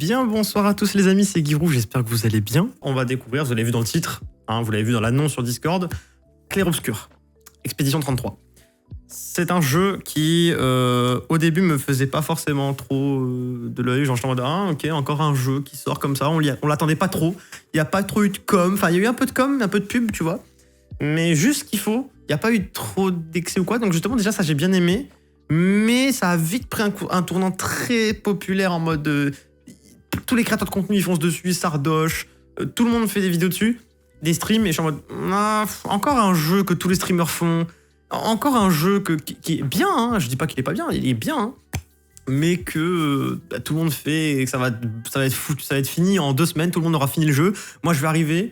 Bien, bonsoir à tous les amis, c'est Giroud, j'espère que vous allez bien. On va découvrir, vous l'avez vu dans le titre, hein, vous l'avez vu dans l'annonce sur Discord, Clair Obscur, Expédition 33. C'est un jeu qui, au début, me faisait pas forcément trop de l'œil. Genre, je suis en mode, ah, ok, encore un jeu qui sort comme ça, on l'attendait pas trop. Il n'y a pas trop eu de com, enfin, il y a eu un peu de com, un peu de pub, tu vois. Mais juste ce qu'il faut, il n'y a pas eu trop d'excès ou quoi, donc justement, déjà, ça, j'ai bien aimé. Mais ça a vite pris un tournant très populaire en mode... tous les créateurs de contenu, ils foncent dessus, Sardoche, tout le monde fait des vidéos dessus, des streams, et je suis en mode, ah, encore un jeu que tous les streamers font, encore un jeu qui est bien, hein, je dis pas qu'il est pas bien, il est bien, hein, mais que tout le monde fait, et que ça va être fini en 2 semaines, tout le monde aura fini le jeu, moi je vais arriver,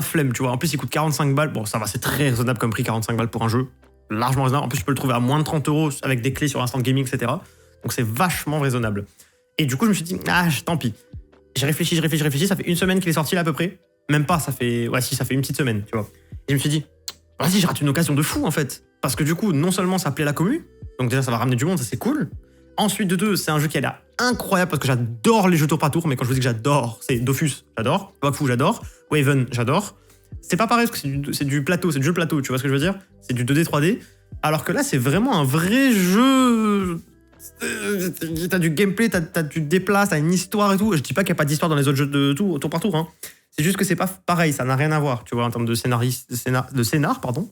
flemme, tu vois, en plus il coûte 45 balles, bon ça va, c'est très raisonnable comme prix, 45 balles pour un jeu, largement raisonnable, en plus tu peux le trouver à moins de 30 € avec des clés sur Instant Gaming, etc. Donc c'est vachement raisonnable. Et du coup, je me suis dit, ah, tant pis. J'ai réfléchi, ça fait 1 semaine qu'il est sorti là à peu près. Même pas, ça fait une petite semaine, tu vois. Et je me suis dit, vas-y, je rate une occasion de fou en fait. Parce que du coup, non seulement ça plaît à la commu, donc déjà ça va ramener du monde, ça c'est cool. Ensuite, de deux, c'est un jeu qui a l'air incroyable parce que j'adore les jeux tour par tour, mais quand je vous dis que j'adore, c'est Dofus, j'adore. Wakfu, j'adore. Waven, j'adore. C'est pas pareil parce que c'est du plateau, c'est du jeu plateau, tu vois ce que je veux dire? C'est du 2D, 3D. Alors que là, c'est vraiment un vrai jeu. T'as du gameplay, tu te déplaces, t'as une histoire et tout. Je dis pas qu'il n'y a pas d'histoire dans les autres jeux de tour par tour. Hein. C'est juste que c'est pas pareil, ça n'a rien à voir, tu vois, en termes de scénar, pardon.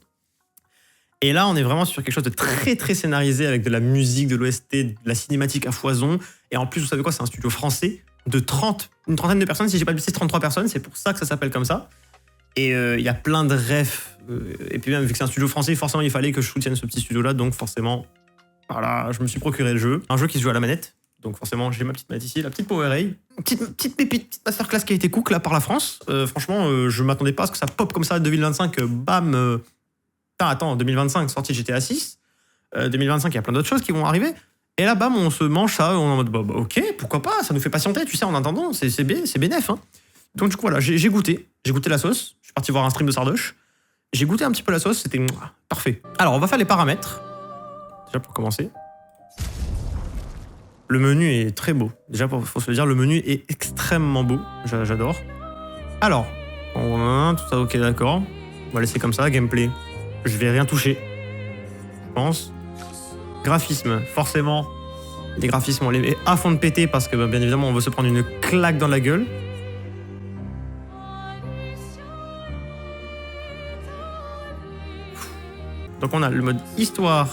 Et là, on est vraiment sur quelque chose de très très scénarisé avec de la musique, de l'OST, de la cinématique à foison. Et en plus, vous savez quoi, c'est un studio français de une trentaine de personnes, si j'ai pas de bêtises, 33 personnes, c'est pour ça que ça s'appelle comme ça. Et il y a plein de refs. Et puis même, vu que c'est un studio français, forcément, il fallait que je soutienne ce petit studio-là, donc forcément... Voilà, je me suis procuré le jeu. Un jeu qui se joue à la manette. Donc forcément, j'ai ma petite manette ici, la petite PowerA. Petite pépite, petite masterclass qui a été cook là par la France. Franchement, je m'attendais pas à ce que ça pop comme ça. 2025, bam. Attends, 2025, sortie GTA 6. 2025, il y a plein d'autres choses qui vont arriver. Et là, bam, on se mange ça. On est en mode, bah, ok, pourquoi pas. Ça nous fait patienter, tu sais, en attendant. C'est bénef. Hein. Donc du coup, voilà, j'ai goûté. J'ai goûté la sauce. Je suis parti voir un stream de Sardoche. J'ai goûté un petit peu la sauce. C'était parfait. Alors, on va faire les paramètres. Déjà pour commencer. Le menu est très beau. Déjà, faut se le dire, le menu est extrêmement beau. J'adore. Alors, tout ça, ok, d'accord. On va laisser comme ça. Gameplay. Je vais rien toucher. Je pense. Graphisme. Forcément, les graphismes, on les met à fond de péter parce que, bien évidemment, on veut se prendre une claque dans la gueule. Donc, on a le mode histoire.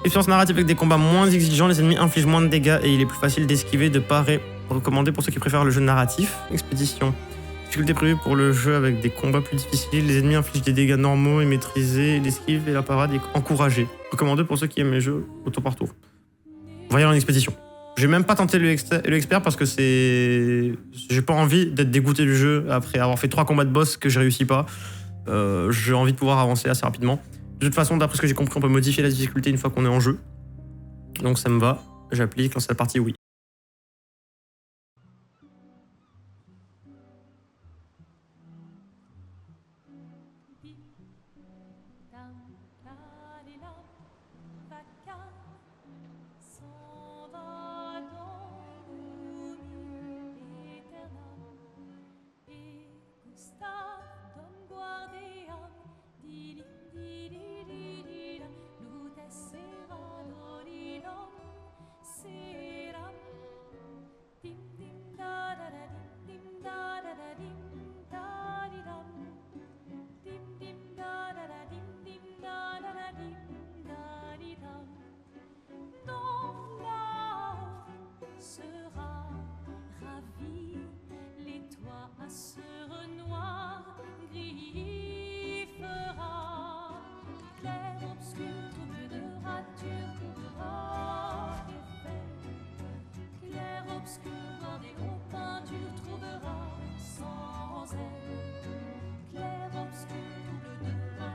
Expérience narrative avec des combats moins exigeants, les ennemis infligent moins de dégâts et il est plus facile d'esquiver, de part et recommandé pour ceux qui préfèrent le jeu narratif. Expédition. Difficulté prévue pour le jeu avec des combats plus difficiles, les ennemis infligent des dégâts normaux et maîtrisés, l'esquive et la parade est encouragée. Recommandé pour ceux qui aiment les jeux au tour par tour. Voyons l'expédition. J'ai même pas tenté le expert parce que j'ai pas envie d'être dégoûté du jeu après avoir fait 3 combats de boss que j'ai réussi pas. J'ai envie de pouvoir avancer assez rapidement. De toute façon, d'après ce que j'ai compris, on peut modifier la difficulté une fois qu'on est en jeu. Donc ça me va. J'applique, lance la partie, oui.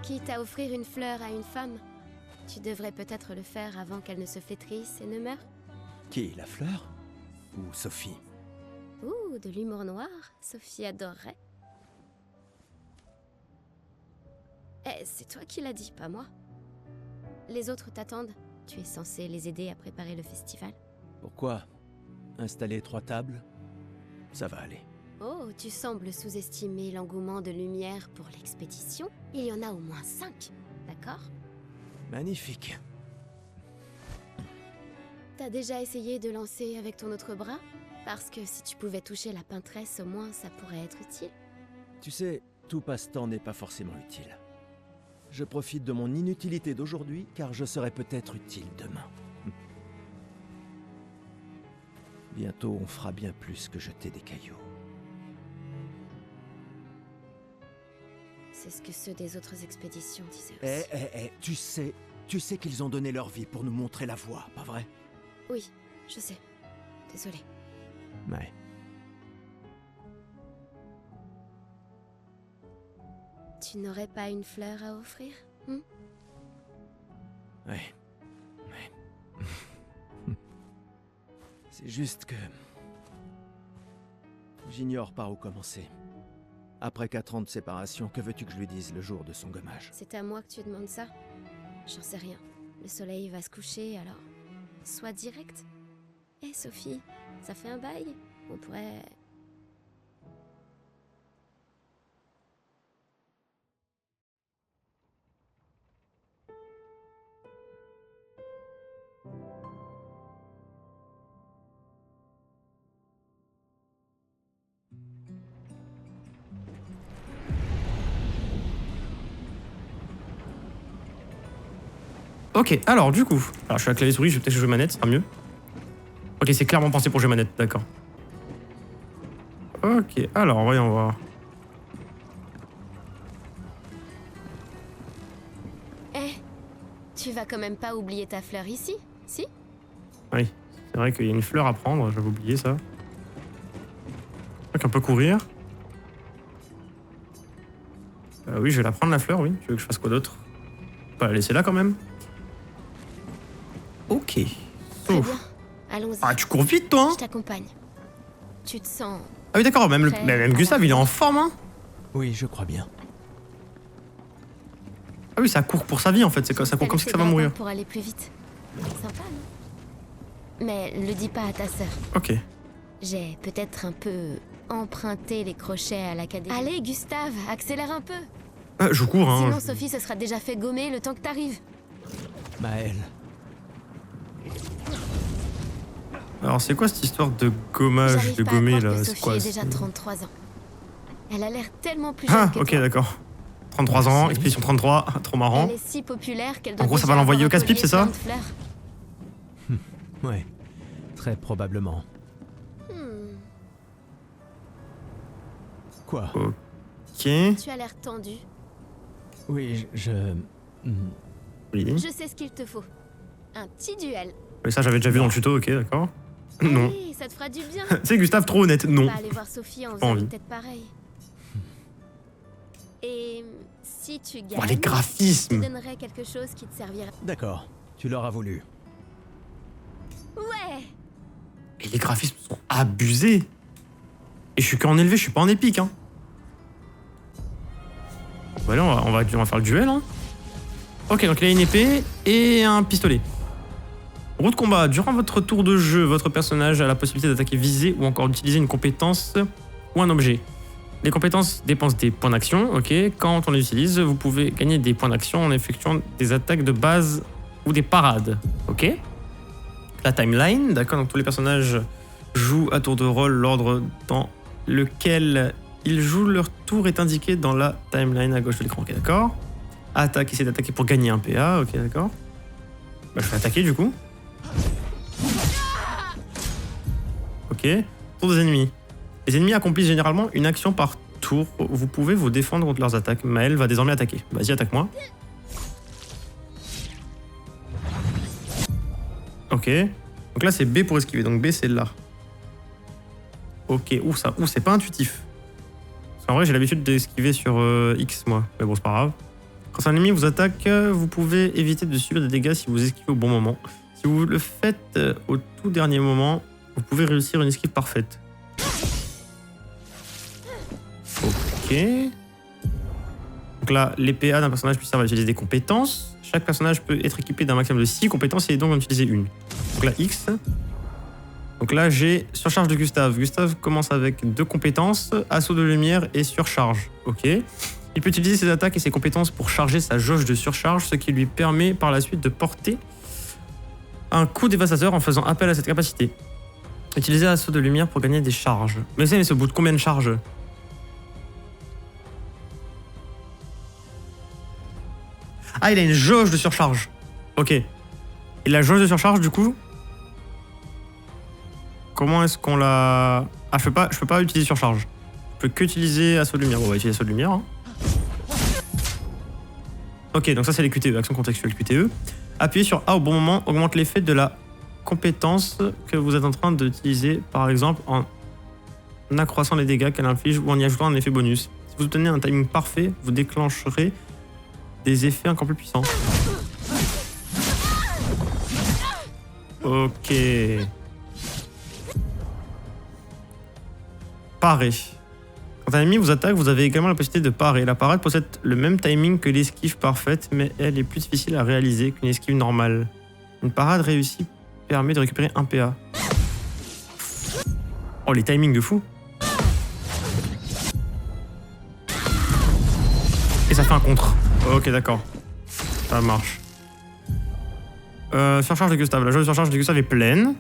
Quitte à offrir une fleur à une femme, tu devrais peut-être le faire avant qu'elle ne se flétrisse et ne meure. Qui, la fleur? Ou Sophie? Ouh, de l'humour noir, Sophie adorerait. Eh, c'est toi qui l'as dit, pas moi. Les autres t'attendent. Tu es censé les aider à préparer le festival. Pourquoi? Installer 3 tables, ça va aller. Oh, tu sembles sous-estimer l'engouement de lumière pour l'expédition. Il y en a au moins 5, d'accord? Magnifique. T'as déjà essayé de lancer avec ton autre bras? Parce que si tu pouvais toucher la peintresse, au moins ça pourrait être utile. Tu sais, tout passe-temps n'est pas forcément utile. Je profite de mon inutilité d'aujourd'hui, car je serai peut-être utile demain. Bientôt, on fera bien plus que jeter des cailloux. C'est ce que ceux des autres expéditions disaient aussi. Tu sais qu'ils ont donné leur vie pour nous montrer la voie, pas vrai? Oui, je sais. Désolée. Ouais. Tu n'aurais pas une fleur à offrir? Ouais. C'est juste que... j'ignore par où commencer. Après 4 ans de séparation, que veux-tu que je lui dise le jour de son gommage? C'est à moi que tu demandes ça? J'en sais rien. Le soleil va se coucher, alors... sois direct. Hé, Sophie, ça fait un bail? On pourrait... Ok, alors du coup... Alors je suis à la clavier souris, je vais peut-être jouer manette, ça sera mieux. Ok, c'est clairement pensé pour jouer manette, d'accord. Ok, alors voyons voir. Eh, tu vas quand même pas oublier ta fleur ici, si? Oui, c'est vrai qu'il y a une fleur à prendre, j'avais oublié ça. Donc on peut courir. Oui, je vais la prendre la fleur, oui. Tu veux que je fasse quoi d'autre? On peut la laisser là quand même. Ok. Très bien, allons-y. Ah, tu cours vite toi, hein? Je t'accompagne. Tu te sens... Ah oui d'accord, même, même Gustave il est en forme, hein? Oui, je crois bien. Ah oui, ça court pour sa vie en fait, c'est ça court comme ça que ça va mourir. Pour aller plus vite. Sympa, non? Mais le dis pas à ta sœur. Ok. J'ai peut-être un peu emprunté les crochets à l'académie. Allez, Gustave, accélère un peu. Je cours, hein. Sinon, Sophie se sera déjà fait gommer le temps que t'arrives. Maëlle. Alors c'est quoi cette histoire de gommage, de gommer là? C'est quoi? Sophie est déjà 33 ans. Elle a l'air tellement plus jeune Ah, que ok, toi. d'accord. 33 ans, expédition 33, trop marrant. Elle est si populaire qu'elle En doit gros, ça déjà va l'envoyer avoir au casse-pipe, un c'est ça? collier plein de fleurs. Ouais, très probablement. Quoi? Ok. Tu as l'air tendu. Oui, Oui. Je sais ce qu'il te faut. Un petit duel. Oui, ça j'avais déjà vu dans le tuto, ok, d'accord. Non. Allez, ça te fera du bien. Tu sais, Gustave, trop honnête, non. On va aller voir Sophie en Pas faisant envie. peut-être pareil. Et si tu gagnes, Oh, les je te graphismes. donnerai quelque chose qui te servira. D'accord, tu l'auras voulu. Ouais. Et les graphismes sont abusés. Et je suis qu'en élevé, je suis pas en épique, hein. Bon, allez, on va faire le duel, hein. Ok, donc il a une épée et un pistolet. Route combat. Durant votre tour de jeu, votre personnage a la possibilité d'attaquer visé ou encore d'utiliser une compétence ou un objet. Les compétences dépensent des points d'action, ok. Quand on les utilise, vous pouvez gagner des points d'action en effectuant des attaques de base ou des parades, ok. La timeline, d'accord, donc tous les personnages jouent à tour de rôle. L'ordre dans lequel ils jouent leur tour est indiqué dans la timeline à gauche de l'écran, ok, d'accord. Attaque, essayer d'attaquer pour gagner un PA, ok, d'accord. Bah, je vais attaquer du coup. Ok, tour des ennemis. Les ennemis accomplissent généralement une action par tour. Vous pouvez vous défendre contre leurs attaques. Maëlle va désormais attaquer. Vas-y, attaque-moi. Ok. Donc là, c'est B pour esquiver. Donc B, c'est là. Ok. Ouh, c'est pas intuitif. Parce qu'en vrai, j'ai l'habitude d'esquiver sur X, moi. Mais bon, c'est pas grave. Quand un ennemi vous attaque, vous pouvez éviter de subir des dégâts si vous esquivez au bon moment. Si vous le faites au tout dernier moment, vous pouvez réussir une esquive parfaite. Ok. Donc là, les PA d'un personnage puissant va utiliser des compétences. Chaque personnage peut être équipé d'un maximum de 6 compétences et donc en utiliser une. Donc là, X. Donc là, j'ai surcharge de Gustave. Gustave commence avec 2 compétences, assaut de lumière et surcharge. Ok. Il peut utiliser ses attaques et ses compétences pour charger sa jauge de surcharge, ce qui lui permet par la suite de porter un coup dévastateur en faisant appel à cette capacité. Utiliser assaut de lumière pour gagner des charges. Mais c'est au bout de combien de charges? Ah, il a une jauge de surcharge. Ok. Et la jauge de surcharge, du coup, comment est-ce qu'on la... Ah, je peux pas utiliser surcharge. Je peux qu'utiliser assaut de lumière. Bon, on va utiliser assaut de lumière. Hein. Ok, donc ça, c'est les QTE, action contextuelle QTE. Appuyez sur A au bon moment, augmente l'effet de la compétence que vous êtes en train d'utiliser, par exemple en accroissant les dégâts qu'elle inflige ou en y ajoutant un effet bonus. Si vous obtenez un timing parfait, vous déclencherez des effets encore plus puissants. Ok. Parer. Quand un ennemi vous attaque, vous avez également la possibilité de parer. La parade possède le même timing que l'esquive parfaite, mais elle est plus difficile à réaliser qu'une esquive normale. Une parade réussie permet de récupérer un PA. Oh, les timings de fou. Et ça fait un contre. Ok, d'accord. Ça marche. Surcharge de Gustave. La jauge de surcharge de Gustave est pleine.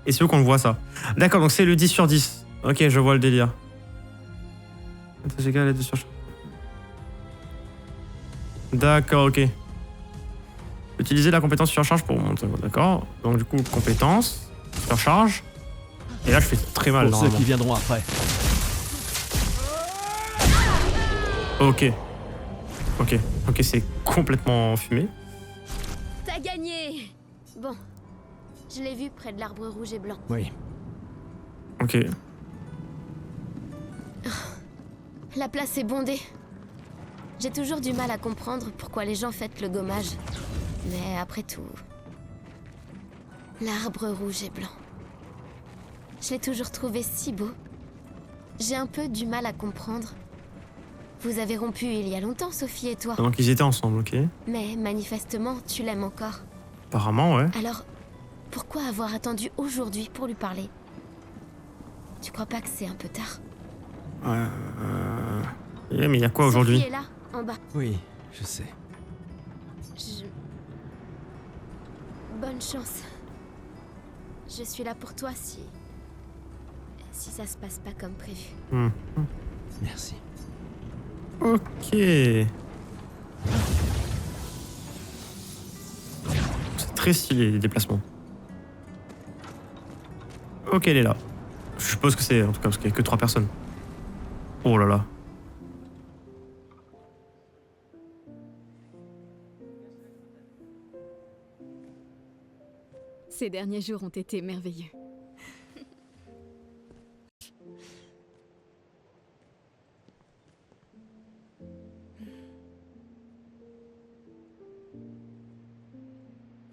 Et c'est où qu'on le voit ça. D'accord, donc c'est le 10 sur 10. Ok, je vois le délire. D'accord, ok. Utiliser la compétence surcharge pour monter. D'accord. Donc du coup, compétence, surcharge. Et là, je fais très mal. Pour ceux qui viendront après. Ok. Ok. Ok, c'est complètement fumé. T'as gagné! Bon, je l'ai vu près de l'arbre rouge et blanc. Oui. Ok. La place est bondée. J'ai toujours du mal à comprendre pourquoi les gens fêtent le gommage. Mais après tout... L'arbre rouge et blanc. Je l'ai toujours trouvé si beau. J'ai un peu du mal à comprendre. Vous avez rompu il y a longtemps, Sophie et toi. Donc ils étaient ensemble, ok. Mais manifestement, tu l'aimes encore. Apparemment, ouais. Alors, pourquoi avoir attendu aujourd'hui pour lui parler? Tu crois pas que c'est un peu tard? Yeah, mais il y a quoi aujourd'hui? Sophie est là, en bas. Oui, je sais. Bonne chance. Je suis là pour toi si ça se passe pas comme prévu. Merci. Ok. C'est très stylé les déplacements. Ok, elle est là. Je suppose que c'est en tout cas parce qu'il n'y a que 3 personnes. Oh là là. Ces derniers jours ont été merveilleux.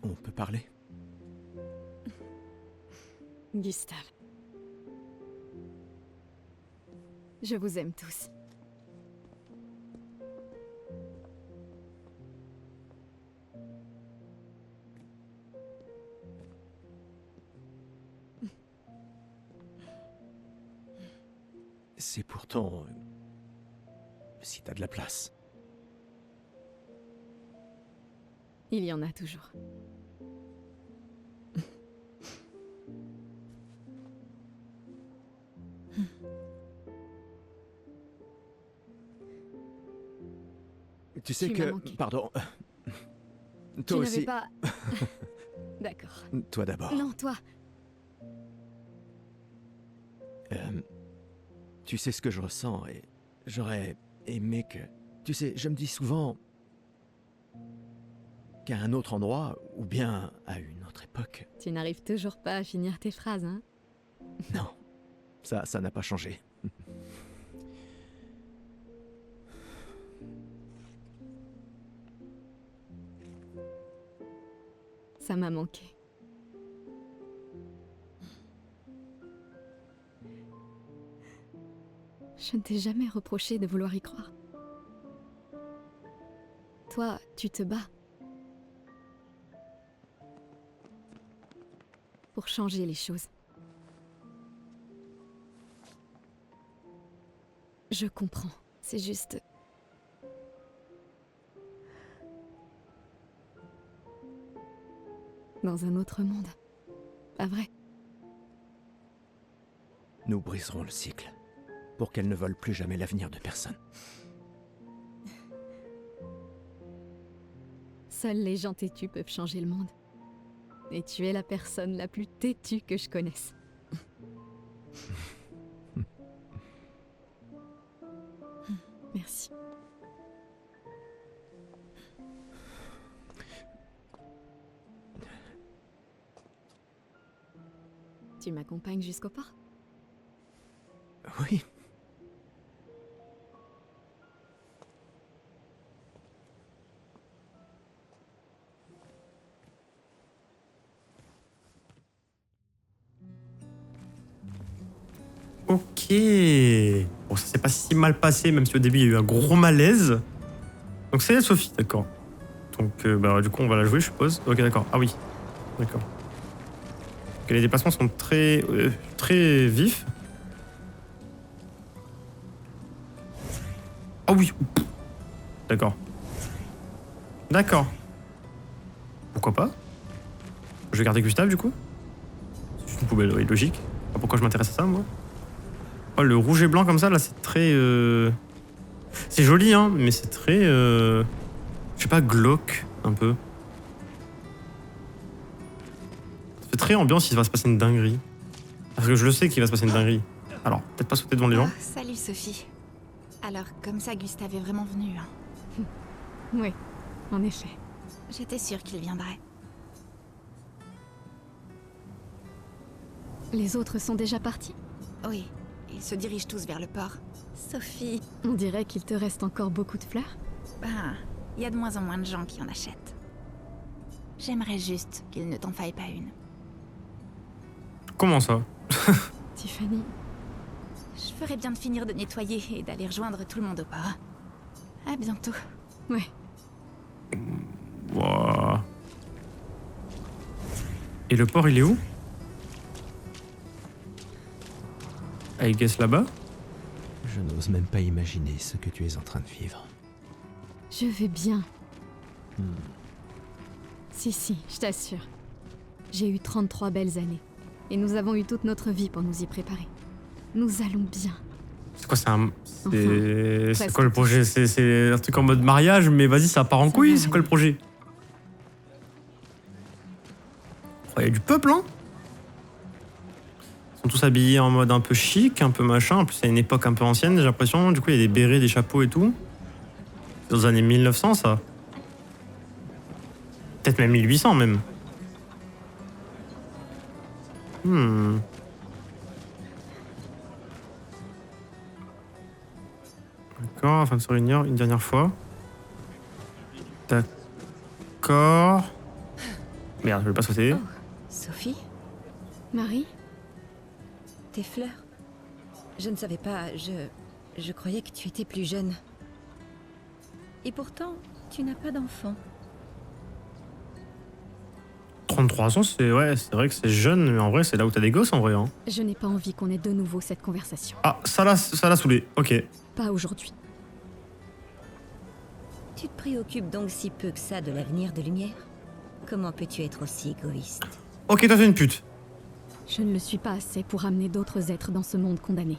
On peut parler? Gustave. Je vous aime tous. C'est pourtant... si t'as de la place. Il y en a toujours. Tu sais Tu m'as que... manqué. Pardon. Tu Toi n'avais aussi. pas... D'accord. Toi d'abord. Non, toi. Tu sais ce que je ressens et j'aurais aimé que... Tu sais, je me dis souvent qu'à un autre endroit, ou bien à une autre époque. Tu n'arrives toujours pas à finir tes phrases, hein? Non, ça n'a pas changé. Ça m'a manqué. Je ne t'ai jamais reproché de vouloir y croire. Toi, tu te bats. Pour changer les choses. Je comprends. C'est juste... Dans un autre monde. Pas vrai? Nous briserons le cycle, pour qu'elle ne vole plus jamais l'avenir de personne. Seuls les gens têtus peuvent changer le monde. Et tu es la personne la plus têtue que je connaisse. Merci. Tu m'accompagnes jusqu'au port? Oui. Ok. Bon, ça s'est pas si mal passé, même si au début il y a eu un gros malaise. Donc c'est Sophie, d'accord. Donc bah, du coup on va la jouer, je suppose. Ok, d'accord. Ah oui, d'accord. Ok, les déplacements sont très vifs. Ah oui. D'accord. D'accord. Pourquoi pas? Je vais garder Gustave du coup. C'est une poubelle, oui, logique. Pourquoi je m'intéresse à ça moi? Oh, le rouge et blanc comme ça, là, c'est très... C'est joli, hein, mais c'est très... Je sais pas, glauque, un peu. Ça fait très ambiance, il va se passer une dinguerie. Parce que je le sais qu'il va se passer une dinguerie. Alors, peut-être pas sauter devant les gens. Ah, salut Sophie. Alors, comme ça, Gustave est vraiment venu. Hein. Oui, en effet. J'étais sûre qu'il viendrait. Les autres sont déjà partis? Oui, ils se dirigent tous vers le port. Sophie, On dirait qu'il te reste encore beaucoup de fleurs. ben, il y a de moins en moins de gens qui en achètent. J'aimerais juste qu'il ne t'en faille pas une. Comment ça? Tiffany, Je ferais bien de finir de nettoyer et d'aller rejoindre tout le monde au port. À bientôt. ouais. Wouah. Et le port, il est où? I guess là-bas? Je n'ose même pas imaginer ce que tu es en train de vivre. Je vais bien. Si, je t'assure. J'ai eu 33 belles années. Et nous avons eu toute notre vie pour nous y préparer. Nous allons bien. C'est quoi, c'est presque. quoi le projet? C'est un truc en mode mariage, mais vas-y, ça part en Ça couille, va c'est quoi le aller. projet? Oh, il y a du peuple, hein? Ils sont tous habillés en mode un peu chic, un peu machin. En plus, c'est une époque un peu ancienne, j'ai l'impression. Du coup, il y a des bérets, des chapeaux et tout. C'est aux années 1900, ça. Peut-être même 1800, même. D'accord, afin de se réunir une dernière fois. D'accord. Merde, je vais pas sauter. Sophie, Marie? tes fleurs. Je ne savais pas, je croyais que tu étais plus jeune. Et pourtant, tu n'as pas d'enfant. 33 ans, c'est vrai que c'est jeune, mais en vrai, c'est là où t'as des gosses, en vrai. Hein. Je n'ai pas envie qu'on ait de nouveau cette conversation. Ah, ça l'a saoulé. Ok. Pas aujourd'hui. Tu te préoccupes donc si peu que ça de l'avenir de Lumière? Comment peux-tu être aussi égoïste? Ok, toi, t'es une pute. Je ne le suis pas assez pour amener d'autres êtres dans ce monde condamné.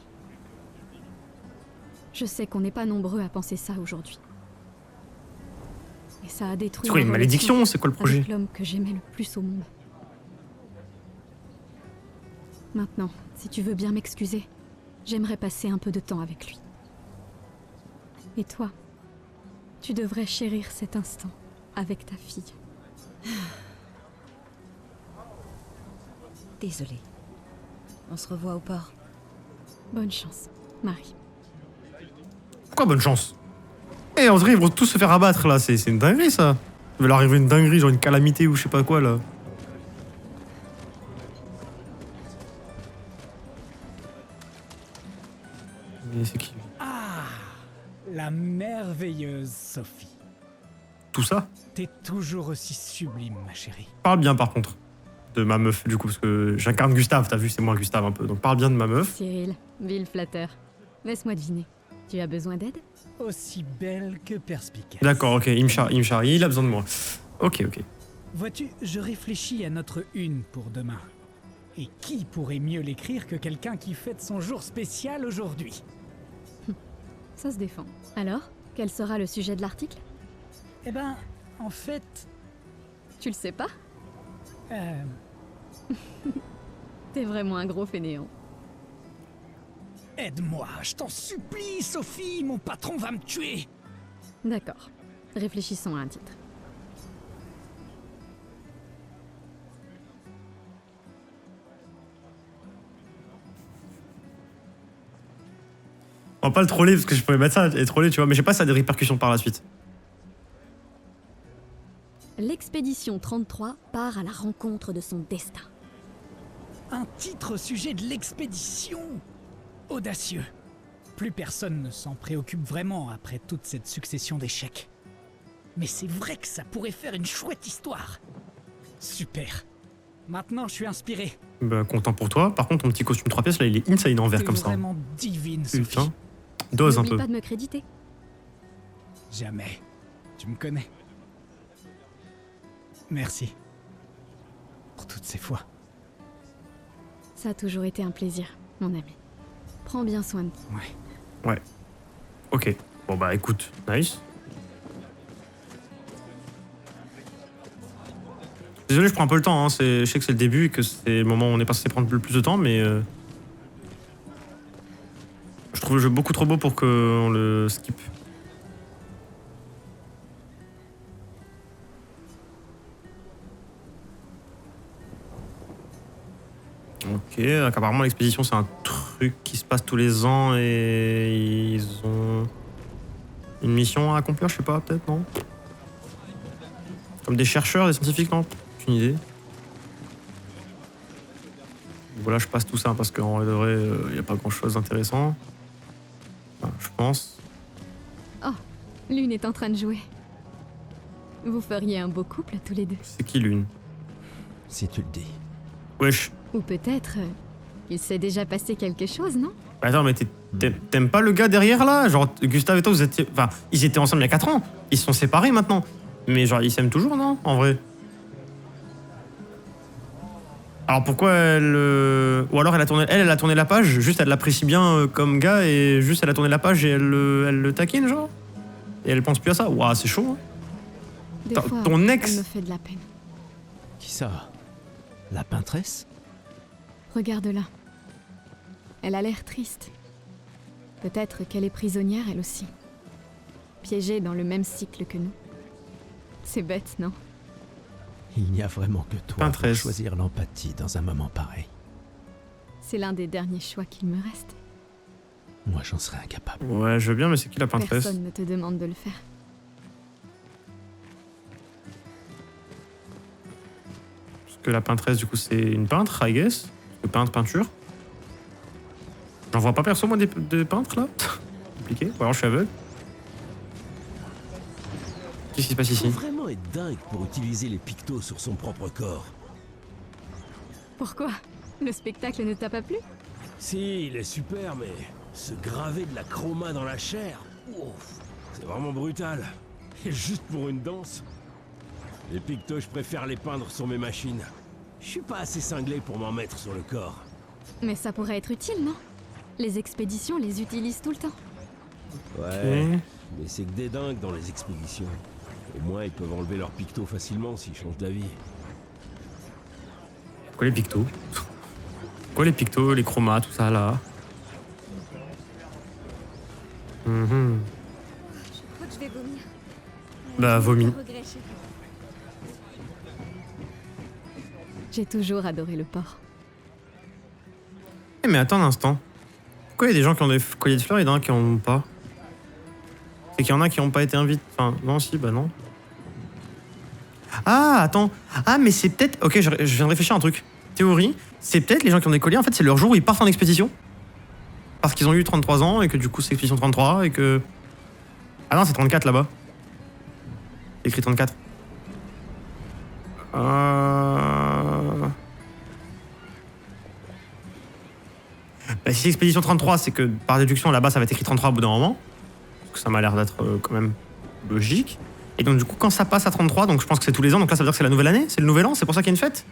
Je sais qu'on n'est pas nombreux à penser ça aujourd'hui. Et ça a détruit... C'est quoi, une ma malédiction? relation C'est quoi le projet? avec l'homme que j'aimais le plus au monde. Maintenant, si tu veux bien m'excuser, j'aimerais passer un peu de temps avec lui. Et toi, tu devrais chérir cet instant avec ta fille. Désolée. On se revoit au port. Bonne chance, Marie. Pourquoi bonne chance? Eh, on dirait ils vont tous se faire abattre, là. C'est une dinguerie, ça. Il va leur arriver une dinguerie, genre une calamité ou je sais pas quoi, là. Et c'est qui? Ah, la merveilleuse Sophie. Tout ça? T'es toujours aussi sublime, ma chérie. Parle bien, par contre, de ma meuf, du coup, parce que j'incarne Gustave, t'as vu, c'est moi Gustave un peu. Donc parle bien de ma meuf. Cyril, vil flatteur. Laisse-moi deviner. Tu as besoin d'aide? Aussi belle que perspicace. D'accord, ok, il me charrie, il a besoin de moi. Ok. Vois-tu, je réfléchis à notre une pour demain. Et qui pourrait mieux l'écrire que quelqu'un qui fête son jour spécial aujourd'hui? Ça se défend. Alors, quel sera le sujet de l'article? Eh ben, en fait... Tu le sais pas? euh, T'es vraiment un gros fainéant. Aide-moi, je t'en supplie, Sophie, mon patron va me tuer. D'accord. Réfléchissons à un titre. On va pas le troller parce que je pourrais mettre ça et troller, tu vois, mais je sais pas si ça a des répercussions par la suite. L'expédition 33 part à la rencontre de son destin. Un titre au sujet de l'expédition. Audacieux. Plus personne ne s'en préoccupe vraiment après toute cette succession d'échecs. Mais c'est vrai que ça pourrait faire une chouette histoire. Super. Maintenant, je suis inspiré. Bah, content pour toi. Par contre, ton petit costume 3 pièces, là, il est insane en vert T'es comme ça. vraiment divine, Sophie. Putain. Dose un N'oublie peu. pas de me créditer. Jamais. Tu me connais. Merci. Pour toutes ces fois. Ça a toujours été un plaisir, mon ami. Prends bien soin de toi. Ouais. Ok. Bon bah écoute, nice. Désolé, je prends un peu le temps, hein. Je sais que c'est le début et que c'est le moment où on est pas censé prendre le plus de temps, mais... je trouve le jeu beaucoup trop beau pour qu'on le skip. Ok, donc apparemment l'expédition c'est un truc qui se passe tous les ans et ils ont une mission à accomplir, je sais pas, peut-être, non? Comme des chercheurs, des scientifiques, non? Aucune idée. Voilà, je passe tout ça parce qu'en vrai de vrai, il n'y a pas grand chose d'intéressant. Enfin, je pense. Lune est en train de jouer. Vous feriez un beau couple tous les deux. C'est qui Lune? Si tu le dis. Wesh. Ou peut-être il s'est déjà passé quelque chose, non? Attends, mais t'aimes pas le gars derrière là? Genre, Gustave et toi, vous étiez. Enfin, ils étaient ensemble il y a 4 ans. Ils se sont séparés maintenant. Mais genre, ils s'aiment toujours, non? En vrai. Alors pourquoi elle. Ou alors elle a tourné la page, juste elle l'apprécie bien comme gars et juste elle a tourné la page et elle le taquine, genre? Et elle pense plus à ça? Ouah, c'est chaud, hein? Des fois, Ton ex? elle me fait de la peine. Qui ça? La peintresse? Regarde-la. Elle a l'air triste. Peut-être qu'elle est prisonnière, elle aussi. Piégée dans le même cycle que nous. C'est bête, non? Il n'y a vraiment que toi pour Peintresse. choisir l'empathie dans un moment pareil. C'est l'un des derniers choix qu'il me reste. Moi, j'en serais incapable. Ouais, je veux bien, mais c'est qui la peintresse? Personne ne te demande de le faire. Parce que la peintresse, du coup, c'est une peintre, I guess. Peinture. J'en vois pas perso, moi, des peintres, là. Compliqué. Ou alors je suis aveugle. Qu'est-ce qui se passe ici? Faut vraiment être dingue pour utiliser les pictos sur son propre corps. Pourquoi? Le spectacle ne t'a pas plu? Si, il est super, mais se graver de la chroma dans la chair, ouf, c'est vraiment brutal. Et juste pour une danse. Les pictos, je préfère les peindre sur mes machines. Je suis pas assez cinglé pour m'en mettre sur le corps. Mais ça pourrait être utile, non? Les expéditions les utilisent tout le temps. Ouais, mais c'est que des dingues dans les expéditions. Au moins, ils peuvent enlever leurs pictos facilement s'ils changent d'avis. Quoi les pictos? Quoi les pictos, les chromas, tout ça là? Mhm. Je crois que je vais vomir. Bah, vomis. Regret, chérie. J'ai toujours adoré le porc. Eh, mais attends un instant. Pourquoi il y a des gens qui ont des colliers de fleurs et d'autres qui en ont pas? C'est qu'il y en a qui n'ont pas été invités. Enfin, non, si, bah non. Ah, attends. Ah, mais c'est peut-être. Ok, je viens de réfléchir à un truc. Théorie, c'est peut-être les gens qui ont des colliers, en fait, c'est leur jour où ils partent en expédition. Parce qu'ils ont eu 33 ans et que du coup, c'est expédition 33 et que. Ah non, c'est 34 là-bas. C'est écrit 34. Bah Bah, si Expédition 33, c'est que par déduction, là-bas, ça va être écrit 33 au bout d'un moment. Donc ça m'a l'air d'être quand même logique. Et donc, du coup, quand ça passe à 33, donc je pense que c'est tous les ans, donc là, ça veut dire que c'est la nouvelle année, c'est le nouvel an, c'est pour ça qu'il y a une fête.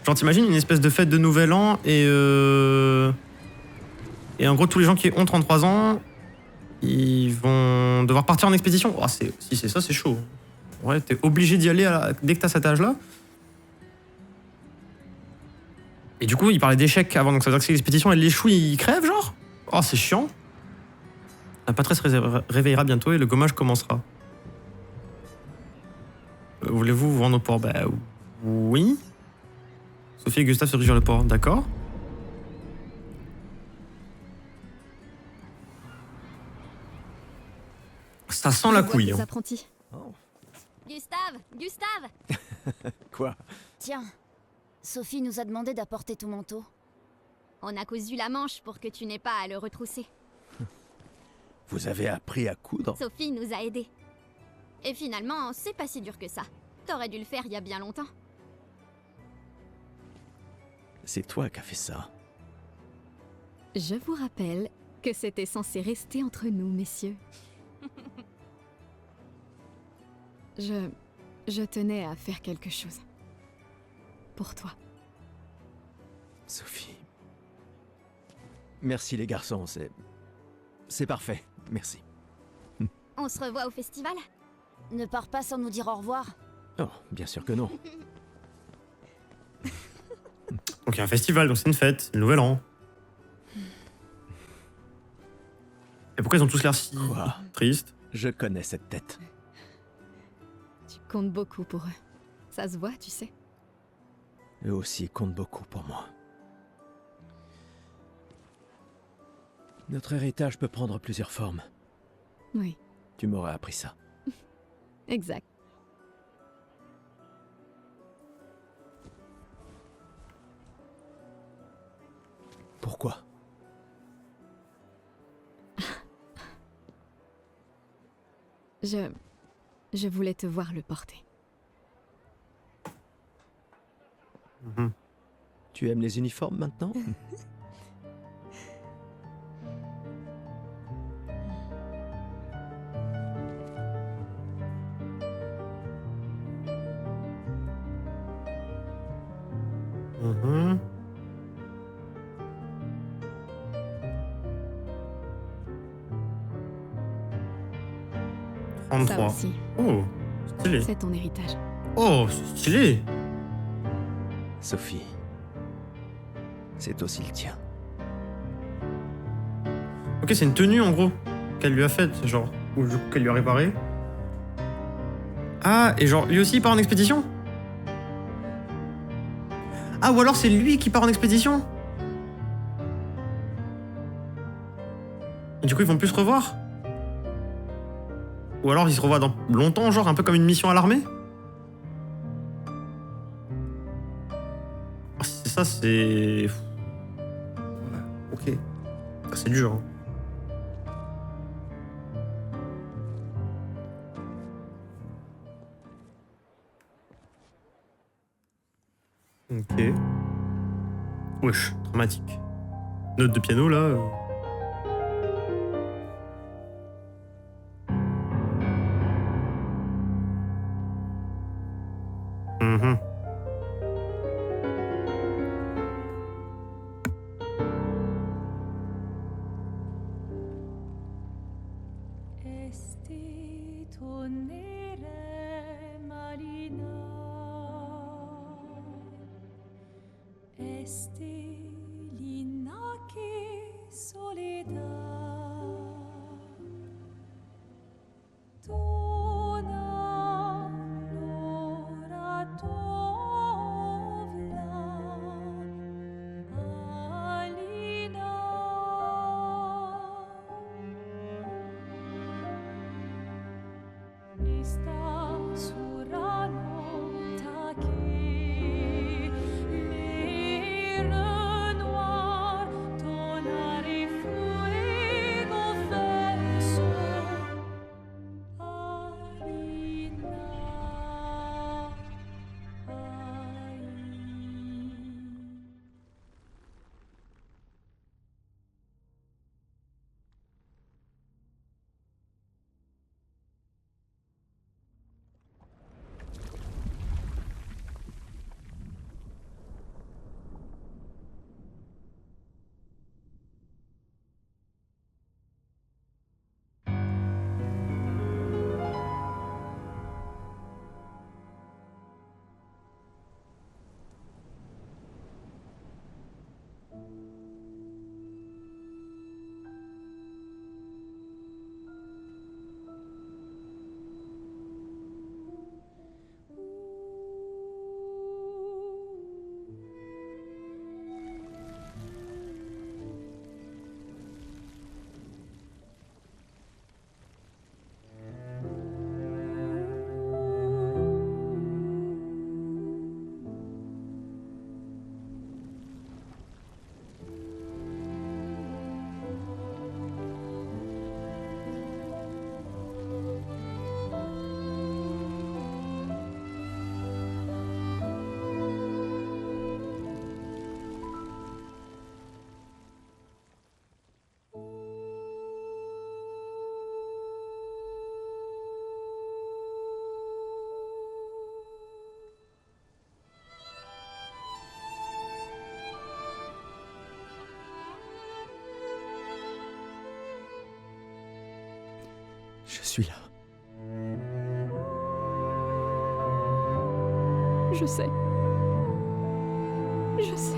Genre, t'imagines une espèce de fête de nouvel an et en gros, tous les gens qui ont 33 ans, ils vont devoir partir en expédition. Oh, si c'est ça, c'est chaud. Ouais, t'es obligé d'y aller dès que t'as cet âge-là. Et du coup, il parlait d'échecs avant, donc ça veut dire que si l'expédition elle échoue, il crève, genre. Oh, c'est chiant. La patrie se réveillera bientôt et le gommage commencera. Voulez-vous vous rendre au port? Bah oui. Sophie et Gustave se dirigent vers le port, d'accord. Ça sent la couille. Les apprentis. Oh. Gustave! Quoi? Tiens, Sophie nous a demandé d'apporter ton manteau. On a cousu la manche pour que tu n'aies pas à le retrousser. Vous avez appris à coudre? Sophie nous a aidés. Et finalement, c'est pas si dur que ça. T'aurais dû le faire il y a bien longtemps. C'est toi qui as fait ça. Je vous rappelle que c'était censé rester entre nous, messieurs. Je tenais à faire quelque chose. Pour toi. Sophie. Merci les garçons, c'est parfait, merci. On se revoit au festival? Ne pars pas sans nous dire au revoir. Oh, bien sûr que non. Donc il y a un festival, donc c'est une fête, c'est le nouvel an. Et pourquoi ils ont tous l'air si Quoi? tristes? Je connais cette tête. Tu comptes beaucoup pour eux. Ça se voit, tu sais. Eux aussi comptent beaucoup pour moi. Notre héritage peut prendre plusieurs formes. Oui, Tu m'aurais appris ça. exact. Pourquoi? Je voulais te voir le porter. Tu aimes les uniformes maintenant? Mhm. Ça 33. aussi, Oh, stylé. c'est ton héritage. Oh, c'est stylé. Sophie. C'est aussi le tien. Ok, c'est une tenue en gros qu'elle lui a faite, genre, ou qu'elle lui a réparée. Ah, et genre, lui aussi il part en expédition? Ah, ou alors c'est lui qui part en expédition? Et du coup, ils vont plus se revoir? Ou alors ils se revoient dans longtemps, genre, un peu comme une mission à l'armée? Ah, si c'est ça, c'est... Ouais, ok. Ah, c'est dur, hein. Ok. Wesh, dramatique. Note de piano là. Mhm. Esti tornere marina, esti l'inaki soledad, dona l'ora tovla, alina. Sta surano taki lera Je suis là. Je sais. Je sais.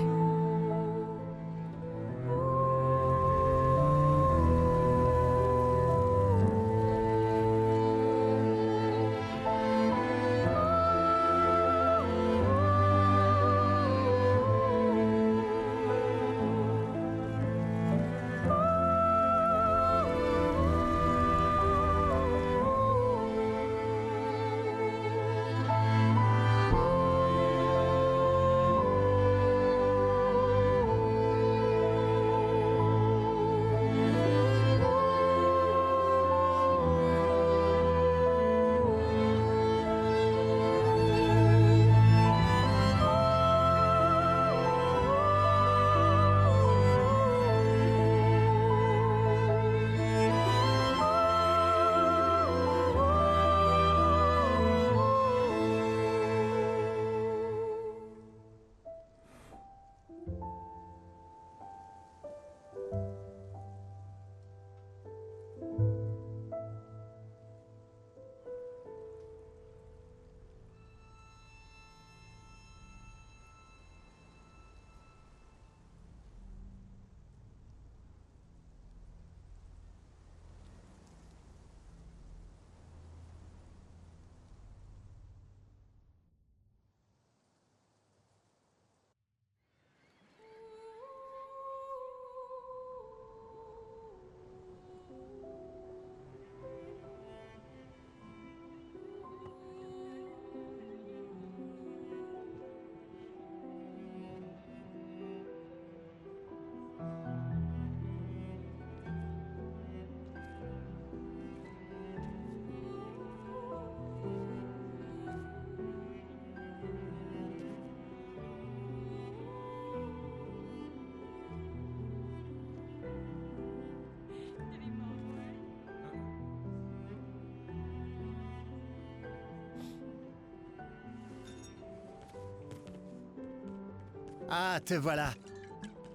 Ah, te voilà.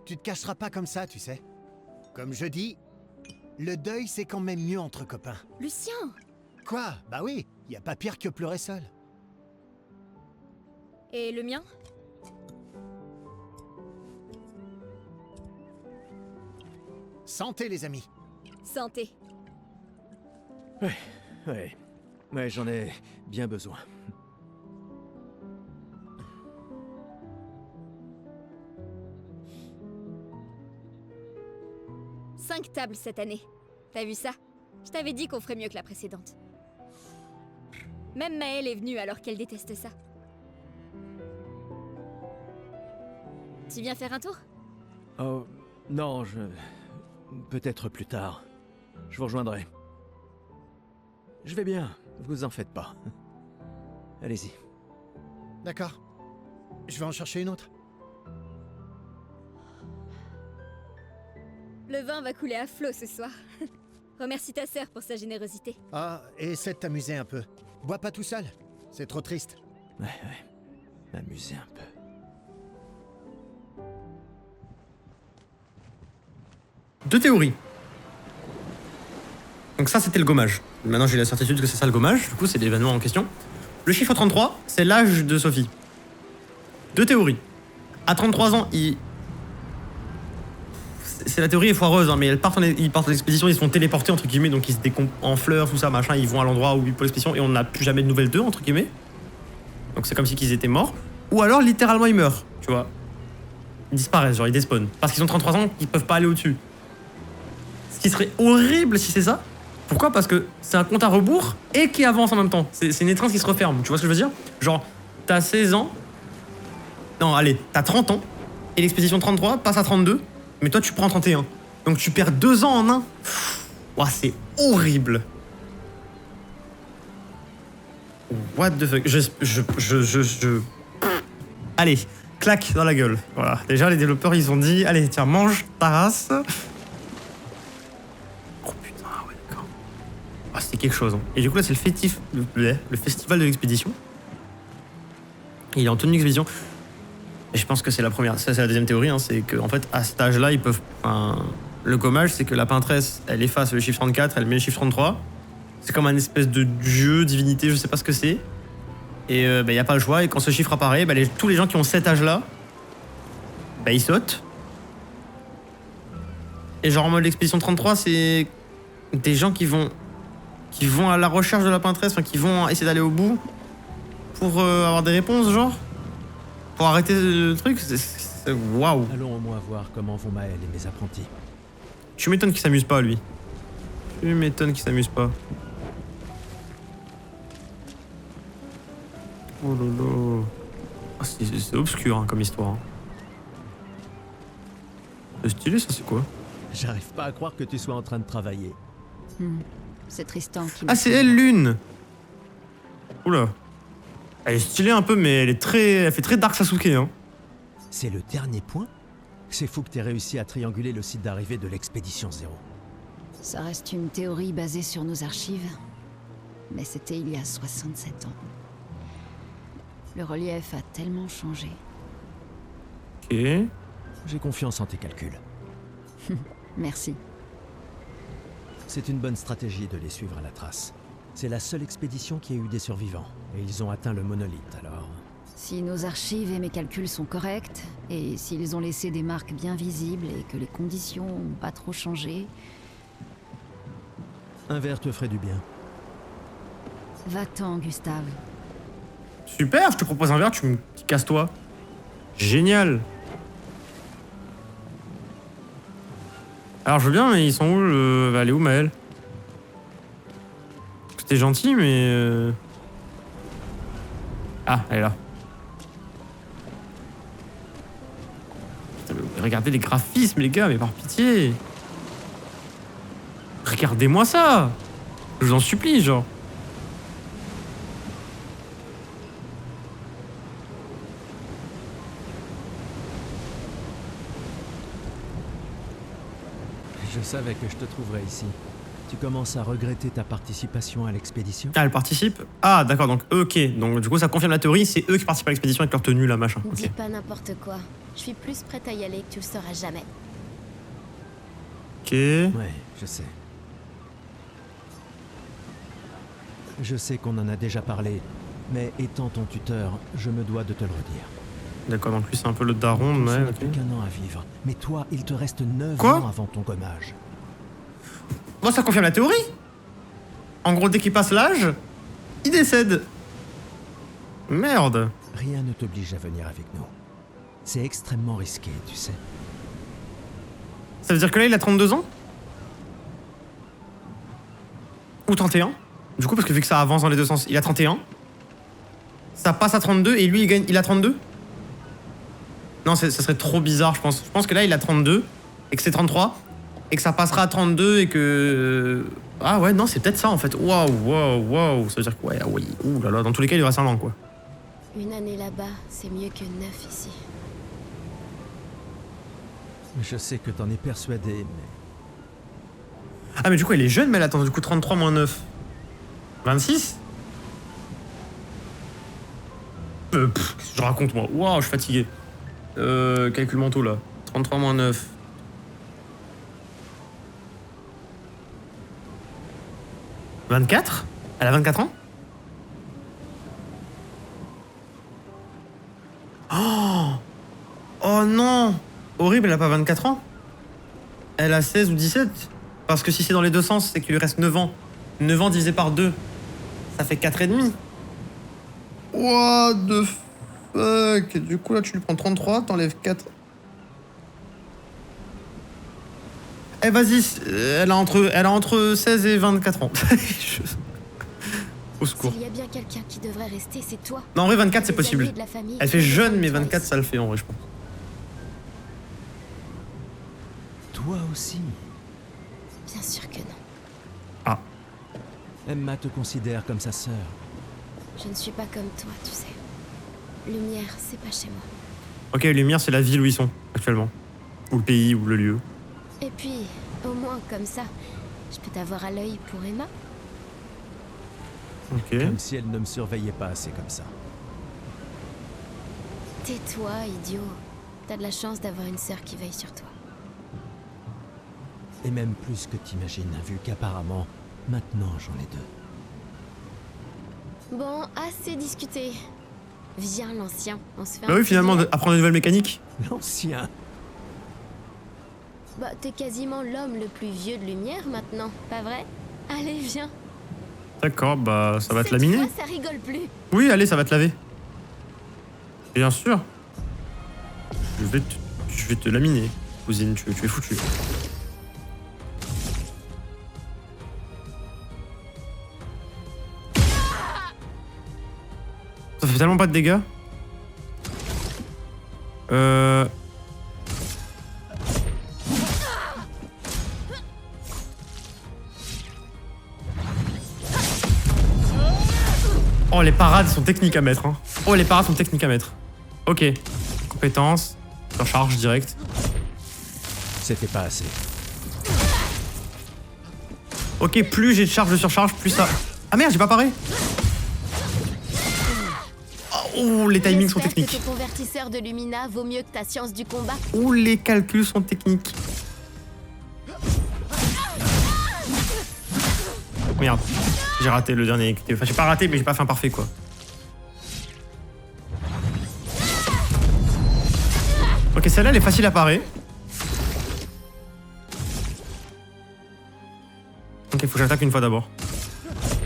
Tu te cacheras pas comme ça, tu sais. Comme je dis, le deuil c'est quand même mieux entre copains. Lucien! Quoi? Bah oui, y a pas pire que pleurer seul. Et le mien? Santé les amis. Santé. Ouais, j'en ai bien besoin. 5 tables cette année. T'as vu ça? Je t'avais dit qu'on ferait mieux que la précédente. Même Maëlle est venue alors qu'elle déteste ça. Tu viens faire un tour? Oh, non, peut-être plus tard. Je vous rejoindrai. Je vais bien, vous en faites pas. Allez-y. D'accord. Je vais en chercher une autre. Le vin va couler à flot ce soir. Remercie ta sœur pour sa générosité. Ah, et essaie de t'amuser un peu. Bois pas tout seul. C'est trop triste. Ouais. Amusez un peu. Deux théories. Donc ça, c'était le gommage. Maintenant, j'ai la certitude que c'est ça le gommage. Du coup, c'est l'événement en question. Le chiffre 33, c'est l'âge de Sophie. Deux théories. À 33 ans, c'est la théorie est foireuse, hein, mais ils partent en expédition, ils se font téléporter, entre guillemets, donc ils se décompent en fleurs, tout ça, machin, ils vont à l'endroit où ils pour l'expédition et on n'a plus jamais de nouvelles d'eux, entre guillemets. Donc c'est comme si qu'ils étaient morts. Ou alors, littéralement, ils meurent, tu vois. Ils disparaissent, genre ils despawnent. Parce qu'ils ont 33 ans, ils peuvent pas aller au-dessus. Ce qui serait horrible si c'est ça. Pourquoi? Parce que c'est un compte à rebours et qui avance en même temps. C'est une étreinte qui se referme, tu vois ce que je veux dire? Genre, t'as 16 ans... Non, allez, t'as 30 ans, et l'expédition 33 passe à 32, mais toi tu prends 31. Donc tu perds 2 ans en un. Ouah, c'est horrible. What the fuck? Allez, claque dans la gueule. Voilà. Déjà, les développeurs, ils ont dit, allez, tiens, mange ta race. Oh putain, ouais, d'accord. Ah, c'était quelque chose. Hein. Et du coup, là, c'est le festival de l'expédition. Il est en tenue d'expédition. Et je pense que c'est la première, ça c'est la deuxième théorie, hein, c'est qu'en fait à cet âge-là ils peuvent, le gommage c'est que la peintresse elle efface le chiffre 34, elle met le chiffre 33, C'est comme un espèce de dieu, divinité, je sais pas ce que c'est. Et il n'y a pas le choix. Et quand ce chiffre apparaît, tous les gens qui ont cet âge-là, ils sautent. Et genre en mode l'expédition 33, c'est des gens qui vont à la recherche de la peintresse, enfin qui vont essayer d'aller au bout pour avoir des réponses, genre. Pour arrêter le truc. Waouh. Allons au moins voir comment vont Maël et mes apprentis. Tu m'étonnes qu'il s'amuse pas, lui. Tu m'étonnes qu'il s'amuse pas. Oh lolo. Ah, c'est obscur hein, comme histoire. Hein. C'est stylé, ça, c'est quoi? J'arrive pas à croire que tu sois en train de travailler. C'est Tristan qui... Ah, c'est elle, Lune. Oula. Elle est stylée un peu, mais elle fait très Dark Sasuke, hein. C'est le dernier point? C'est fou que t'aies réussi à trianguler le site d'arrivée de l'expédition 0. Ça reste une théorie basée sur nos archives. Mais c'était il y a 67 ans. Le relief a tellement changé. Ok. J'ai confiance en tes calculs. Merci. C'est une bonne stratégie de les suivre à la trace. C'est la seule expédition qui a eu des survivants. Et ils ont atteint le monolithe, alors... Si nos archives et mes calculs sont corrects, et s'ils ont laissé des marques bien visibles et que les conditions n'ont pas trop changé... Un verre te ferait du bien. Va-t'en, Gustave. Super, je te propose un verre, tu casses-toi. Génial. Alors je veux bien, mais ils sont où elle est où Maël? C'était gentil, mais... Ah, elle est là. Putain, mais regardez les graphismes, les gars, mais par pitié. Regardez-moi ça. Je vous en supplie, genre. Je savais que je te trouverais ici. Tu commences à regretter ta participation à l'expédition? Ah, elle participe? Ah, d'accord, donc ok. Donc du coup, ça confirme la théorie, c'est eux qui participent à l'expédition avec leur tenue, là, machin. Ne Ok. dis pas n'importe quoi. Je suis plus prête à y aller que tu le sauras jamais. Ok. Ouais, je sais. Je sais qu'on en a déjà parlé, mais étant ton tuteur, je me dois de te le redire. D'accord, donc lui, c'est un peu le daron, Tu mais... n'as ok. plus qu'un an à vivre, mais toi, il te reste 9 Quoi ans avant ton gommage. Bon, ça confirme la théorie. En gros, dès qu'il passe l'âge, il décède. Merde. Rien ne t'oblige à venir avec nous. C'est extrêmement risqué, tu sais. Ça veut dire que là, il a 32 ans? Ou 31? Du coup, parce que vu que ça avance dans les deux sens, il a 31. Ça passe à 32 et lui, il a 32? Non, ça serait trop bizarre, je pense. Je pense que là, il a 32 et que c'est 33 et que ça passera à 32 et que... Ah ouais, non, c'est peut-être ça, en fait. Waouh. Ça veut dire que, ouais, ah oui. Ouh là là, dans tous les cas, il reste un an, quoi. Une année là-bas, c'est mieux que 9 ici. Je sais que t'en es persuadé, mais... Ah, mais du coup, elle est jeune, mais elle attend du coup 33 moins 9. 26? Qu'est-ce que je raconte, moi? Waouh, je suis fatigué. Calcul mentaux, là. 33 moins 9. « 24 ? Elle a 24 ans ? Oh non! Horrible, elle a pas 24 ans. Elle a 16 ou 17. Parce que si c'est dans les deux sens, c'est qu'il lui reste 9 ans. 9 ans divisé par 2, ça fait 4,5. What the fuck? Du coup, là, tu lui prends 33, t'enlèves 4. Eh, vas-y, elle a entre 16 et 24 ans. Au secours. S'il y a bien quelqu'un qui devrait rester, c'est toi. Non, en vrai, 24, c'est Des possible. amis de la famille Elle fait qui jeune, ont mais besoin de 24, toi ça le fait, en vrai, je pense. Toi aussi. Bien sûr que non. Ah. Emma te considère comme sa sœur. Je ne suis pas comme toi, tu sais. Lumière, c'est pas chez moi. Ok, Lumière, c'est la ville où ils sont, actuellement. Ou le pays, ou le lieu. Et puis, au moins, comme ça, je peux t'avoir à l'œil pour Emma. Ok. Comme si elle ne me surveillait pas assez comme ça. Tais-toi, idiot. T'as de la chance d'avoir une sœur qui veille sur toi. Et même plus que t'imagines, vu qu'apparemment, maintenant j'en ai deux. Bon, assez discuté. Viens, l'ancien, on se fait Bah un oui, petit finalement, duel. apprendre une nouvelle mécanique. L'ancien. Bah, t'es quasiment l'homme le plus vieux de lumière maintenant, pas vrai? Allez, viens. D'accord, bah ça va te Cette laminer. fois, ça rigole plus. Oui, allez, ça va te laver. Bien sûr. Je vais te laminer, cousine, tu es foutu. Ça fait tellement pas de dégâts. Oh, les parades sont techniques à mettre. Hein. Oh, les parades sont techniques à mettre. Ok. Compétence. Surcharge direct. C'était pas assez. Ok, plus j'ai de charge de surcharge, plus ça. Ah merde, j'ai pas paré. Oh, les timings sont J'espère techniques. que ton convertisseur de Lumina vaut mieux que ta science du combat. Oh, les calculs sont techniques. Merde, j'ai raté le dernier. Enfin, j'ai pas raté, mais j'ai pas fait un parfait, quoi. Ok, celle-là, elle est facile à parer. Ok, faut que j'attaque une fois d'abord.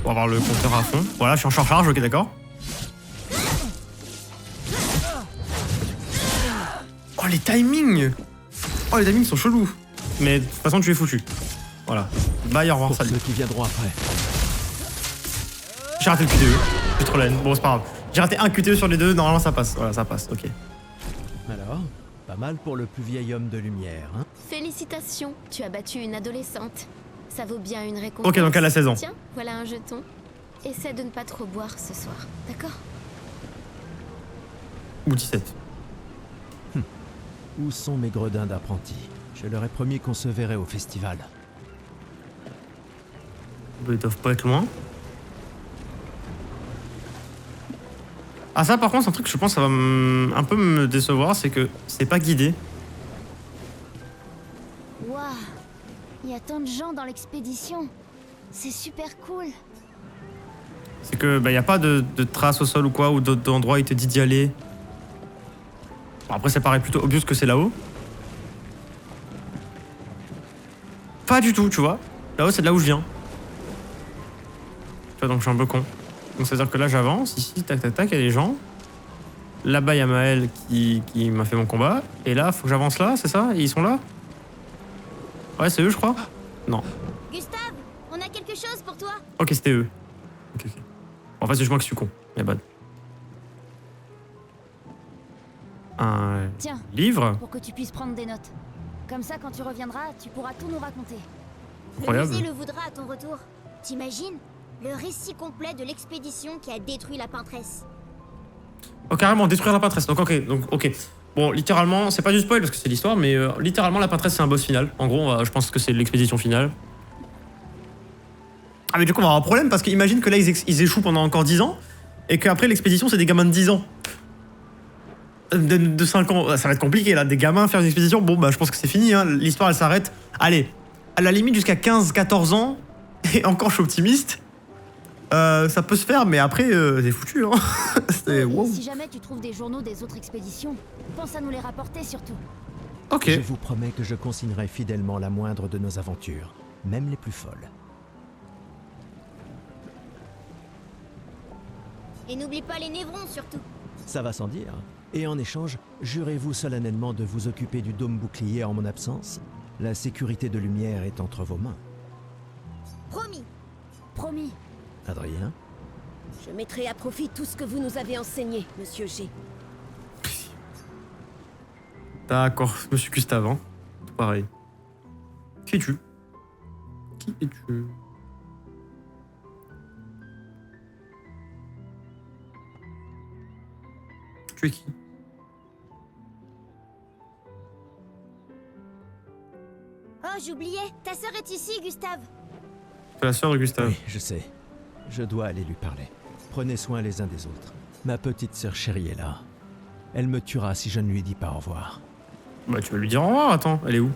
Pour avoir le compteur à fond. Voilà, je suis en surcharge, ok, d'accord. Oh, les timings! Oh, les timings sont chelous. Mais de toute façon, tu es foutu. Voilà. Bye, au revoir, Pour salut. ceux qui viendront après. J'ai raté le QTE. J'ai trop la haine. Bon, c'est pas grave. J'ai raté un QTE sur les deux, normalement ça passe. Voilà, ça passe, ok. Alors, pas mal pour le plus vieil homme de lumière, hein? Félicitations, tu as battu une adolescente. Ça vaut bien une récompense. Ok, donc elle a 16 ans. Tiens, voilà un jeton. Essaie de ne pas trop boire ce soir, d'accord? Ou 17. Où sont mes gredins d'apprentis? Je leur ai promis qu'on se verrait au festival. Ils doivent pas être loin. Ah, ça, par contre, c'est un truc que je pense que ça va un peu me décevoir, c'est que c'est pas guidé. Waouh, il y a tant de gens dans l'expédition. C'est super cool. C'est que, bah, y a pas de traces au sol ou quoi, ou d'endroits où il te dit d'y aller. Bon, après, ça paraît plutôt obvious que c'est là-haut. Pas du tout, tu vois. Là-haut, c'est de là où je viens. Tu vois, donc je suis un peu con. Donc, c'est-à-dire que là, j'avance, ici, tac, tac, tac, il y a des gens. Là-bas, il y a Maël qui m'a fait mon combat. Et là, faut que j'avance là, c'est ça? Et ils sont là? Ouais, c'est eux, je crois. Non. Gustave, on a quelque chose pour toi. Ok, c'était eux. Ok, ok. Bon, en fait, c'est moi qui suis con. Y'a bad. Un Tiens, livre? pour que tu puisses prendre des notes. Comme ça, quand tu reviendras, tu pourras tout nous raconter. Incroyable. Le musée le voudra à ton retour. T'imagines? Le récit complet de l'expédition qui a détruit la peintresse. Oh, carrément, détruire la peintresse. Donc, ok. Bon, littéralement, c'est pas du spoil parce que c'est l'histoire, mais littéralement, la peintresse, c'est un boss final. En gros, je pense que c'est l'expédition finale. Ah, mais du coup, on va avoir un problème parce qu'imagine que là, ils échouent pendant encore 10 ans et qu'après, l'expédition, c'est des gamins de 10 ans. De 5 ans. Ça va être compliqué, là. Des gamins faire une expédition, bon, bah, je pense que c'est fini, hein. L'histoire, elle s'arrête. Allez, à la limite, jusqu'à 15-14 ans. Et encore, je suis optimiste. Ça peut se faire, mais après, c'est foutu, hein. C'est wow. Si jamais tu trouves des journaux des autres expéditions, pense à nous les rapporter surtout. Ok. Je vous promets que je consignerai fidèlement la moindre de nos aventures, même les plus folles. Et n'oublie pas les névrons surtout. Ça va sans dire. Et en échange, jurez-vous solennellement de vous occuper du dôme bouclier en mon absence? La sécurité de Lumière est entre vos mains. Promis. Promis. Adrien? Je mettrai à profit tout ce que vous nous avez enseigné, monsieur G. D'accord, monsieur Gustave, hein. Tout pareil. Qui es-tu? Qui es-tu? Tu es qui? Oh, j'oubliais. Ta sœur est ici, Gustave. C'est la sœur de Gustave. Oui, je sais. Je dois aller lui parler. Prenez soin les uns des autres. Ma petite sœur chérie est là. Elle me tuera si je ne lui dis pas au revoir. Bah, tu vas lui dire au revoir, attends, elle est où?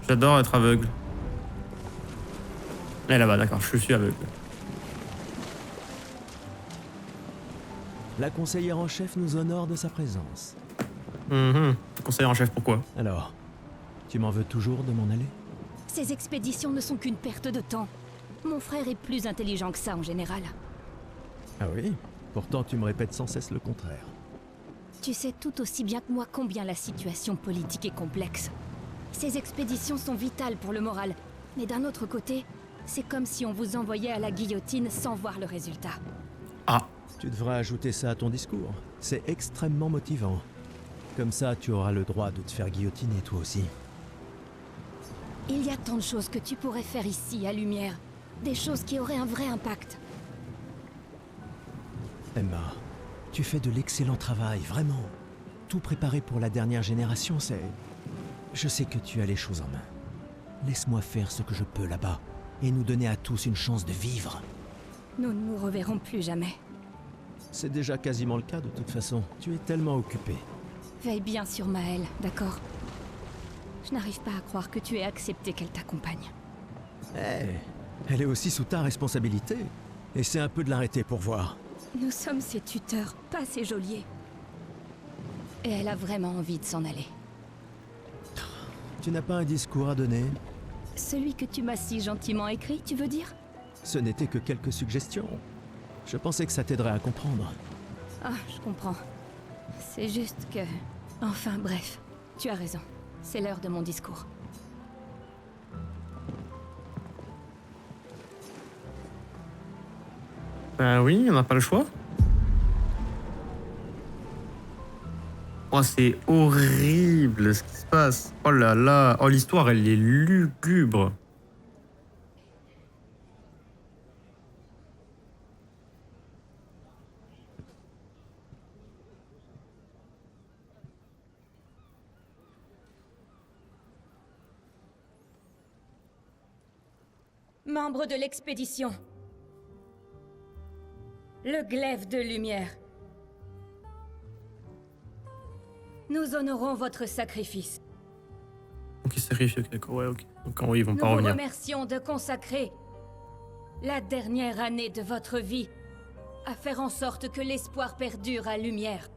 J'adore être aveugle. Elle est là-bas, d'accord, je suis aveugle. La conseillère en chef nous honore de sa présence. Conseiller en chef, pourquoi? Alors, tu m'en veux toujours de m'en aller? Ces expéditions ne sont qu'une perte de temps. Mon frère est plus intelligent que ça en général. Ah oui? Pourtant, tu me répètes sans cesse le contraire. Tu sais tout aussi bien que moi combien la situation politique est complexe. Ces expéditions sont vitales pour le moral, mais d'un autre côté, c'est comme si on vous envoyait à la guillotine sans voir le résultat. Ah. Tu devrais ajouter ça à ton discours. C'est extrêmement motivant. Comme ça, tu auras le droit de te faire guillotiner toi aussi. Il y a tant de choses que tu pourrais faire ici, à Lumière. Des choses qui auraient un vrai impact. Emma, tu fais de l'excellent travail, vraiment. Tout préparé pour la dernière génération, c'est... Je sais que tu as les choses en main. Laisse-moi faire ce que je peux là-bas, et nous donner à tous une chance de vivre. Nous ne nous reverrons plus jamais. C'est déjà quasiment le cas de toute façon. Tu es tellement occupé. Veille bien sur Maëlle, d'accord? Je n'arrive pas à croire que tu aies accepté qu'elle t'accompagne. Elle est aussi sous ta responsabilité. Essaie un peu de l'arrêter pour voir. Nous sommes ses tuteurs, pas ses geôliers. Et elle a vraiment envie de s'en aller. Tu n'as pas un discours à donner? Celui que tu m'as si gentiment écrit, tu veux dire? Ce n'était que quelques suggestions. Je pensais que ça t'aiderait à comprendre. Ah, je comprends. C'est juste que... Enfin, bref. Tu as raison. C'est l'heure de mon discours. Bah oui, on n'a pas le choix. Oh, c'est horrible ce qui se passe. Oh là là. Oh, l'histoire, elle est lugubre. Membres de l'expédition. Le glaive de lumière. Nous honorons votre sacrifice. Ok, sacrifié, ok, d'accord, ouais, ok. Donc oui, ils vont Nous pas vous revenir. remercions de consacrer la dernière année de votre vie à faire en sorte que l'espoir perdure à lumière.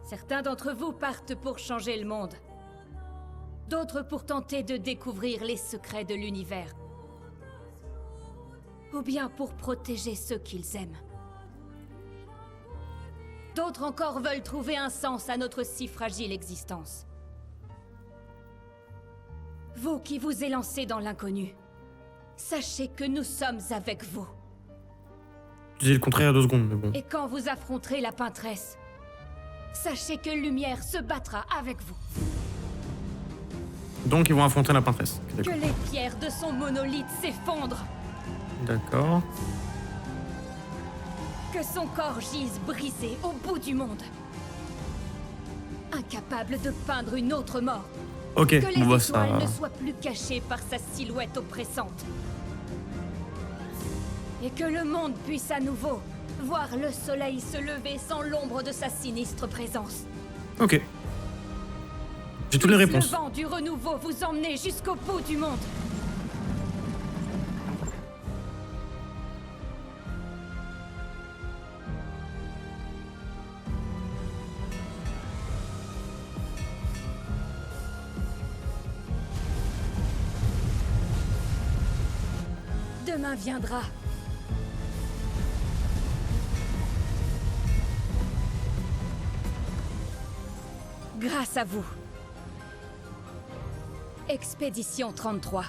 Certains d'entre vous partent pour changer le monde. D'autres pour tenter de découvrir les secrets de l'univers. Ou bien pour protéger ceux qu'ils aiment. D'autres encore veulent trouver un sens à notre si fragile existence. Vous qui vous élancez dans l'inconnu, sachez que nous sommes avec vous. Tu disais le contraire il y a 2 secondes, mais bon. Et quand vous affronterez la peintresse, sachez que Lumière se battra avec vous. Donc ils vont affronter la peintresse. Ok, Que d'accord. les pierres de son monolithe s'effondrent. D'accord. Que son corps gise brisé au bout du monde. Incapable de peindre une autre mort. Ok, que les on voit étoiles ça. ne soient plus cachées par sa silhouette oppressante. Et que le monde puisse à nouveau voir le soleil se lever sans l'ombre de sa sinistre présence. Ok. J'ai toutes les Puisse réponses. Le vent du renouveau vous emmener jusqu'au bout du monde. Demain viendra. Grâce à vous. Expédition 33.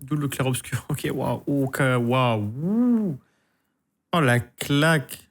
D'où le clair-obscur. Ok, waouh. Ok, waouh. Ouh. Oh, la claque.